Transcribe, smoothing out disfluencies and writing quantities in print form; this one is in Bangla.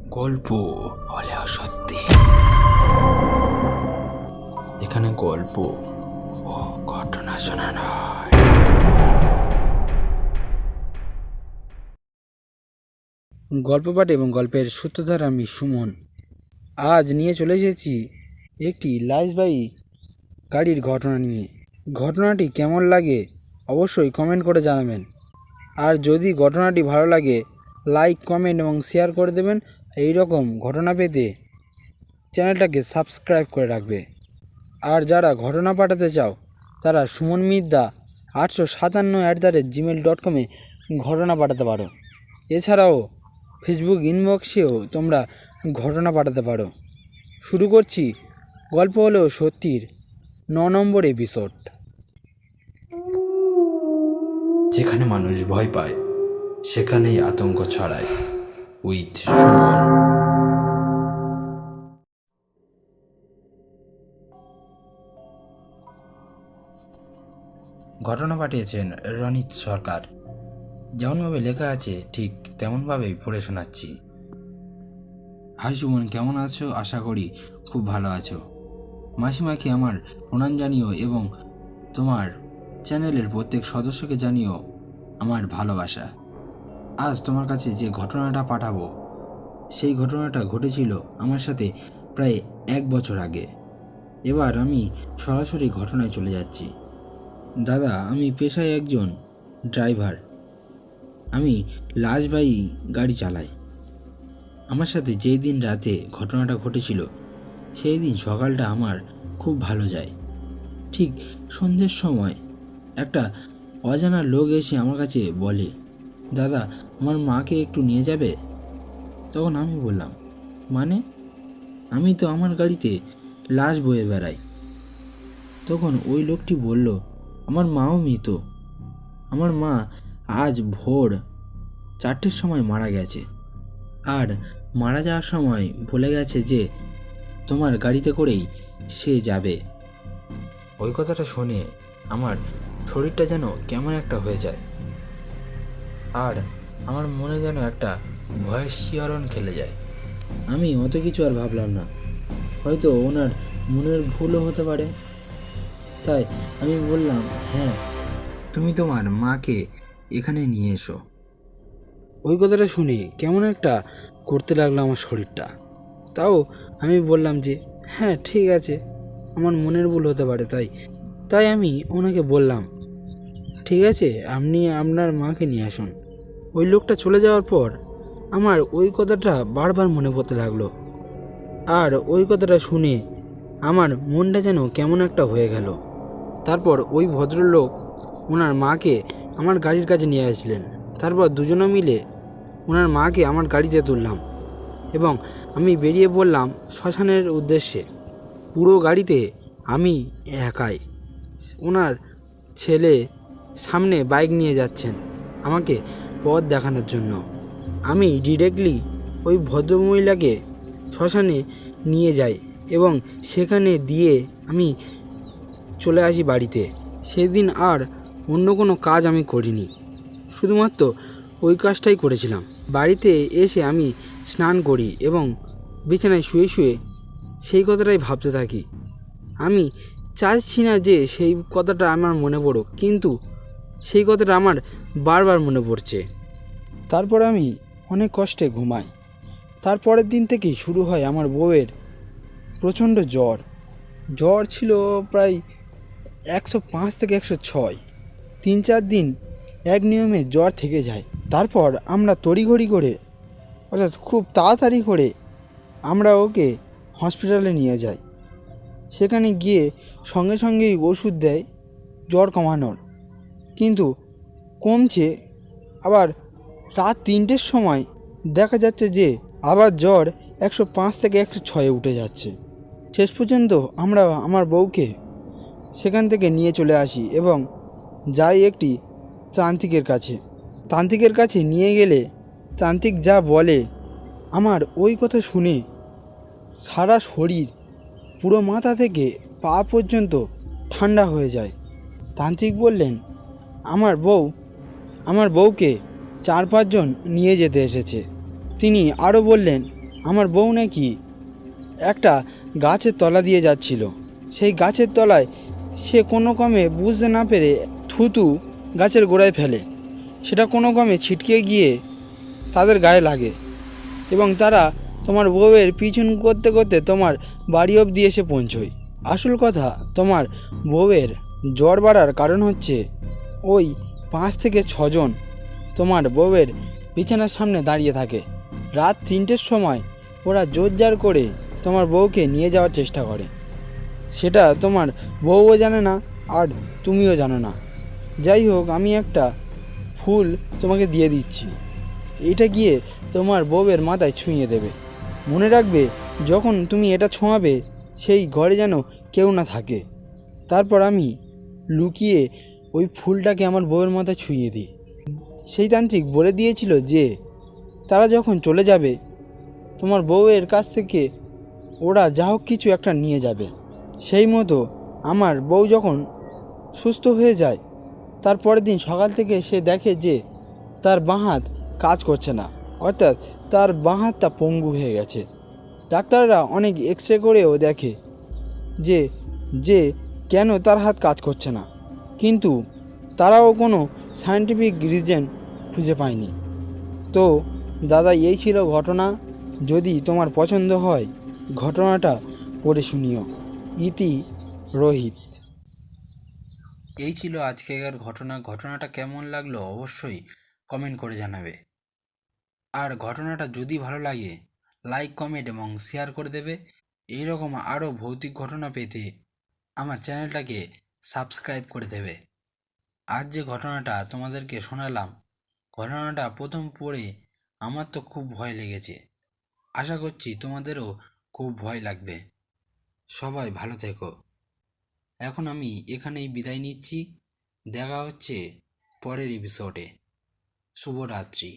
গল্প হলেও সত্যি। এখানে গল্প ও ঘটনা শোনানো হয়। গল্প পাঠ এবং গল্পের সূত্রধার আমি সুমন। আজ নিয়ে চলে এসেছি একটি লাইসবাহী গাড়ির ঘটনা নিয়ে। ঘটনাটি কেমন লাগে অবশ্যই কমেন্ট করে জানাবেন। আর যদি ঘটনাটি ভালো লাগে লাইক, কমেন্ট এবং শেয়ার করে দেবেন। এই রকম ঘটনা পেতে চ্যানেলটাকে সাবস্ক্রাইব করে রাখবে। আর যারা ঘটনা পাঠাতে চাও তারা sumonmidda857@gmail.com ঘটনা পাঠাতে পারো। এছাড়াও ফেসবুক ইনবক্সেও তোমরা ঘটনা পাঠাতে পারো। শুরু করছি গল্প হলেও সত্যির 9 নম্বর এপিসোড। যেখানে মানুষ ভয় পায় সেখানেই আতঙ্ক ছড়ায়, উইথ সুমন। ঘটনা পাঠিয়েছেন রনিত সরকার। যেমনভাবে লেখা আছে ঠিক তেমনভাবেই পড়ে শোনাচ্ছি। হাই সুমন, কেমন আছো? আশা করি খুব ভালো আছো। মাসিমাকে আমার প্রণাম জানিও এবং তোমার চ্যানেলের প্রত্যেক সদস্যকে জানিও আমার ভালোবাসা। আজ তোমার কাছে যে ঘটনাটা পাঠাবো সেই ঘটনাটা ঘটেছিল আমার সাথে প্রায় 1 বছর আগে। এবার আমি সরাসরি ঘটনায় চলে যাচ্ছি। দাদা, আমি পেশায় একজন ড্রাইভার। আমি লাইসবাহী গাড়ি চালাই। আমার সাথে যেই দিন রাতে ঘটনাটা ঘটেছিল সেই দিন সকালটা আমার খুব ভালো যায়। ঠিক সন্ধ্যের সময় একটা অজানা লোক এসে আমার কাছে বলে, দাদা, আমার মাকে একটু নিয়ে যাবে? তখন আমি বললাম, মানে? আমি তো আমার গাড়িতে লাশ বয়ে বেড়াই। তখন ওই লোকটি বলল, আমার মাও মৃত। আমার মা আজ ভোর 4টের সময় মারা গেছে। আর মারা যাওয়ার সময় বলে গেছে যে তোমার গাড়িতে করেই সে যাবে। ওই কথাটা শুনে আমার শরীরটা যেন কেমন একটা হয়ে যায়, আর আমার মনে যেন একটা ভয়ের শিহরণ খেলে যায়। আমি অত কিছু আর ভাবলাম না, হয়তো ওনার মনের ভুলও হতে পারে। তাই আমি বললাম, হ্যাঁ, তুমি তোমার মাকে এখানে নিয়ে এসো। ওই কথাটা শুনে কেমন একটা করতে লাগলো আমার শরীরটা। তাও আমি বললাম যে হ্যাঁ, ঠিক আছে, আমার মনের ভুল হতে পারে। তাই আমি ওনাকে বললাম, ঠিক আছে, আপনি আপনার মাকে নিয়ে আসুন। ওই লোকটা চলে যাওয়ার পর আমার ওই কথাটা বারবার মনে পড়তে লাগলো। আর ওই কথাটা শুনে আমার মনটা যেন কেমন একটা হয়ে গেল। তারপর ওই ভদ্রলোক ওনার মাকে আমার গাড়ির কাছে নিয়ে আসলেন। তারপর দুজনে মিলে ওনার মাকে আমার গাড়িতে তুললাম এবং আমি বেরিয়ে পড়লাম শ্মশানের উদ্দেশ্যে। পুরো গাড়িতে আমি একাই। ওনার ছেলে সামনে বাইক নিয়ে যাচ্ছেন আমাকে পথ দেখানোর জন্য। আমি ডিরেক্টলি ওই ভদ্রমহিলাকে শ্মশানে নিয়ে যাই এবং সেখানে দিয়ে আমি চলে আসি বাড়িতে। সেদিন আর অন্য কোনো কাজ আমি করিনি, শুধুমাত্র ওই কাজটাই করেছিলাম। বাড়িতে এসে আমি স্নান করি এবং বিছানায় শুয়ে শুয়ে সেই কথাটাই ভাবতে থাকি। আমি চাইছি না যে সেই কথাটা আমার মনে পড়ুক, কিন্তু সেই কথাটা আমার বারবার মনে পড়ছে। তারপর আমি অনেক কষ্টে ঘুমাই। তারপরের দিন থেকেই শুরু হয় আমার বউয়ের প্রচণ্ড জ্বর। জ্বর ছিল প্রায় 105 থেকে 106। 3-4 দিন এক নিয়মে জ্বর থেকে যায়। তারপর আমরা তড়িঘড়ি করে, অর্থাৎ খুব তাড়াতাড়ি করে আমরা ওকে হসপিটালে নিয়ে যাই। সেখানে গিয়ে সঙ্গে সঙ্গেই ওষুধ দেয় জ্বর কমানোর, কিন্তু কমছে। আবার রাত 3টের সময় দেখা যাচ্ছে যে আবার জ্বর 105 থেকে 106-এ উঠে যাচ্ছে। শেষ পর্যন্ত আমরা আমার বউকে সেখান থেকে নিয়ে চলে আসি এবং যাই একটি তান্ত্রিকের কাছে। তান্ত্রিকের কাছে নিয়ে গেলে তান্ত্রিক যা বলে, আমার ওই কথা শুনে সারা শরীর পুরো মাথা থেকে পা পর্যন্ত ঠান্ডা হয়ে যায়। তান্ত্রিক বললেন, আমার বউকে 4-5 জন নিয়ে যেতে এসেছে। তিনি আরও বললেন, আমার বউ নাকি একটা গাছের তলা দিয়ে যাচ্ছিল। সেই গাছের তলায় সে কোনো ক্রমে বুঝতে না পেরে থুতু গাছের গোড়ায় ফেলে। সেটা কোনো ক্রমে ছিটকে গিয়ে তাদের গায়ে লাগে এবং তারা তোমার বউয়ের পিছন করতে করতে তোমার বাড়ি অবধি এসে পৌঁছয়। আসল কথা, তোমার বউয়ের জ্বর বাড়ার কারণ হচ্ছে ওই 5 থেকে 6 জন তোমার বউয়ের বিছানার সামনে দাঁড়িয়ে থাকে। রাত 3টের সময় ওরা জোরজার করে তোমার বউকে নিয়ে যাওয়ার চেষ্টা করে। সেটা তোমার বউও জানে না আর তুমিও জানো না। যাই হোক, আমি একটা ফুল তোমাকে দিয়ে দিচ্ছি। এটা গিয়ে তোমার বউয়ের মাথায় ছুঁয়ে দেবে। মনে রাখবে, যখন তুমি এটা ছোঁয়াবে সেই ঘরে যেন কেউ না থাকে। তারপর আমি লুকিয়ে ওই ফুলটাকে আমার বউয়ের মাথায় ছুঁয়ে দিই। সেই তান্ত্রিক বলে দিয়েছিল যে তারা যখন চলে যাবে তোমার বউয়ের কাছ থেকে ওরা যা হোক কিছু একটা নিয়ে যাবে। সেই মতো আমার বউ যখন সুস্থ হয়ে যায়, তার পরের দিন সকাল থেকে সে দেখে যে তার বাঁ হাত কাজ করছে না, অর্থাৎ তার বাঁ হাতটা পঙ্গু হয়ে গেছে। ডাক্তাররা অনেক এক্সরে করেও দেখে যে যে কেন তার হাত কাজ করছে না, কিন্তু তারাও কোনো সায়েন্টিফিক রিজন খুঁজে পায়নি। তো দাদা, এই ছিল ঘটনা। যদি তোমার পছন্দ হয় ঘটনাটা পড়ে শুনিও। ইতি রোহিত। এই ছিল আজকের ঘটনাটা কেমন লাগলো অবশ্যই কমেন্ট করে জানাবে। আর ঘটনাটা যদি ভালো লাগে লাইক, কমেন্ট এবং শেয়ার করে দেবে। এইরকম আরও ভৌতিক ঘটনা পেতে আমার চ্যানেলটাকে সাবস্ক্রাইব করে দেবে। আজ যে ঘটনাটা তোমাদেরকে শোনালাম, ঘটনাটা প্রথম পড়ে আমার তো খুব ভয় লেগেছে। আশা করছি তোমাদেরও খুব ভয় লাগবে। সবাই ভালো থেকো। এখন আমি এখানেই বিদায় নিচ্ছি। দেখা হচ্ছে পরের এপিসোডে। শুভরাত্রি।